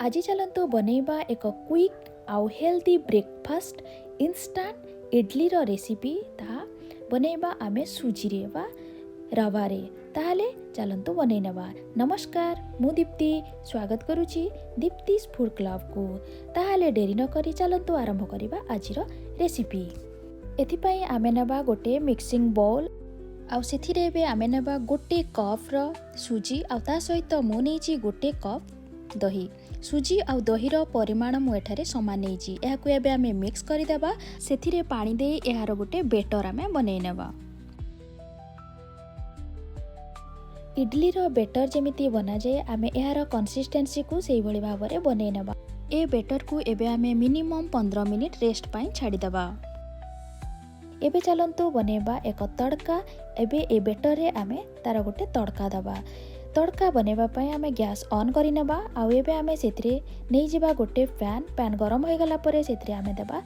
आज चलतु बनैबा एक क्विक आउ हेल्दी ब्रेकफास्ट इंस्टांट इडली रो रेसिपी ता बनैबा आमे सुजी रे बा रवा रे। ताहले चलतु बनै नबा। नमस्कार, मु दीप्ति स्वागत करूची दीप्तिस फूड क्लब को। ताहले डेरी न करी चलतु आरंभ करिबा आजिर रेसिपी। एथिपाई आमे नबा गोटे मिक्सिंग बाउल आउ सेथिरे बे आमे नबा गोटे कप रो सुजी आउ ता सहित मु नेची गोटे कप दही। सुजी आउ दहीर परिमाण मु एठारे समान नेची। एहाकु एबे आमे मिक्स करि देबा। सेथिरे पानी दे एहार गोटे बेटर आमे बनै नेबा। इडली रो बेटर जेमिति बना जाए आमे एहार कंसिस्टेंसी को सेही भली भाबरे बनै नेबा। ए बेटर को एबे आमे मिनिमम 15 मिनिट रेस्ट पाई छाडी देबा। एबे चलंतु बनेबा एक तड़का। एबे ए बेटर रे आमे तार गोटे तड़का दबा। तड़का बनेबा पई आमे गैस ऑन करि नेबा। आउ एबे आमे सेथिरे नै जिबा गोटे पैन गरम होई गला परे सेथिरे आमे देबा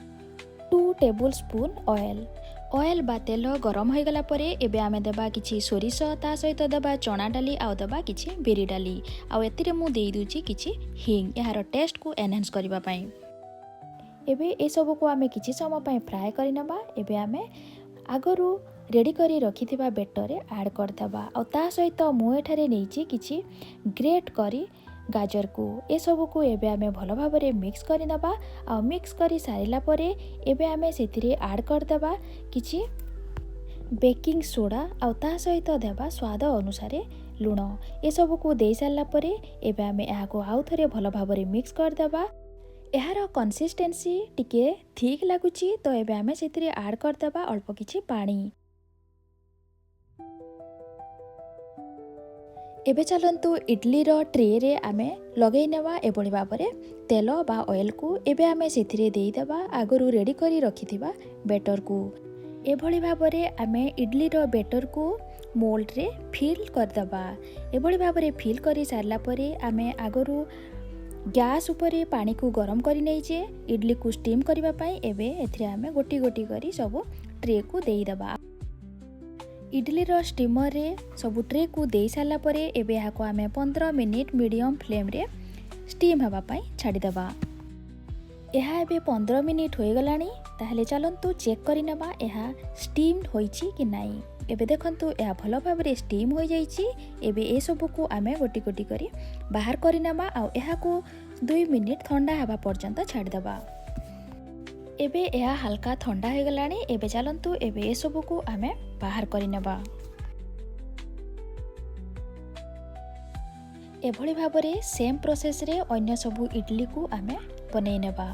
2 टेबल स्पून ऑयल बा तेल गरम होई गला परे एबे आमे देबा किछि सोरिष ता सहित देबा चना डाली आउ देबा किछि बेरी डाली आउ एतिरे मु देई दुची किछि हिंग यार टेस्ट को एनहांस करिबा पई। एबे ए सब को आमे किछि समय पई फ्राई करि नेबा। एबे आमे आगरु रेडी करी रखिथिबा बेटर रे ऐड कर देबा। आ ता सहित मु एठारे नेछि किछि ग्रेट करी गाजर को ए सब को एबे आमे भलो भाबरे मिक्स करि नेबा। आ मिक्स करी सारिला परे एबे आमे सेथिरे ऐड कर देबा किछि बेकिंग सोडा आ ता सहित देबा स्वाद अनुसार लूण। ए सब को देई सारला परे एबे आमे एहाको आउ थरे भलो भाबरे मिक्स कर देबा। एहार कंसिस्टेंसी टिके ठीक लागुची तो एबे आमे सेथिरे ऐड कर देबा अल्प किछि पानी। एबे चलंतु इडली रो ट्रे रे आमे लगै नेबा। एबोली भाबरे तेल बा ऑयल को एबे आमे सेथिरे देई देबा आगरु रेडी करी रखिथिबा बेटर को। एभली भाबरे आमे इडली रो बेटर को मोल्ड रे फिल कर देबा। एभली भाबरे फिल करी सारला परे आमे आगरु गैस उपरे पानी को गरम करी नै जे इडली को स्टीम करिबा पई एबे एथिरे आमे गोटी गोटी करी सब ट्रे को देई देबा। इडली रो स्टीमर रे सब ट्रे को देई सारला परे एबे हाको आमे 15 मिनिट मीडियम फ्लेम रे स्टीम हबा पई छाडी देबा। एहा एबे 15 मिनिट होई गलानी। ताहले चलंतु चेक करि नेबा एहा स्टीम होईची कि नाई। एबे देखंतु एहा भलो भाबरे स्टीम होई जाईची। एबे ए सब को आमे गोटी गोटी करी बाहर करि नेबा। आ एहा को 2 मिनिट ठंडा हबा पर्यंत छाडी देबा। एबे एहा हल्का ठंडा हो गलानी। एबे चलंतु एबे ए सब को आमे बाहर करि नेबा। एभली भाबरे सेम प्रोसेस रे अन्य सब इडली को आमे बनै नेबा।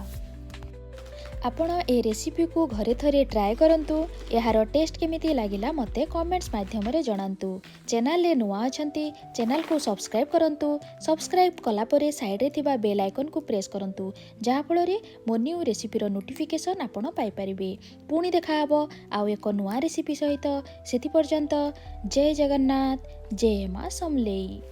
आपण ए रेसिपी को घरे थरे ट्राए करंतु। यार टेस्ट केमिति लागिला मते कमेंट्स माध्यम रे जणांतु। चैनल ले नुआ अछंती चैनल को सब्सक्राइब करंतु। सब्सक्राइब कला परे साइड रे थिबा बेल आइकन को प्रेस करंतु जहा फल रे मो न्यू रेसिपी रो नोटिफिकेशन आपण पाई परिबे। पुणी देखा हबो आउ एक नुआ रेसिपी सहित। सेति पर्यंत जय जगन्नाथ, जय मां समलेई।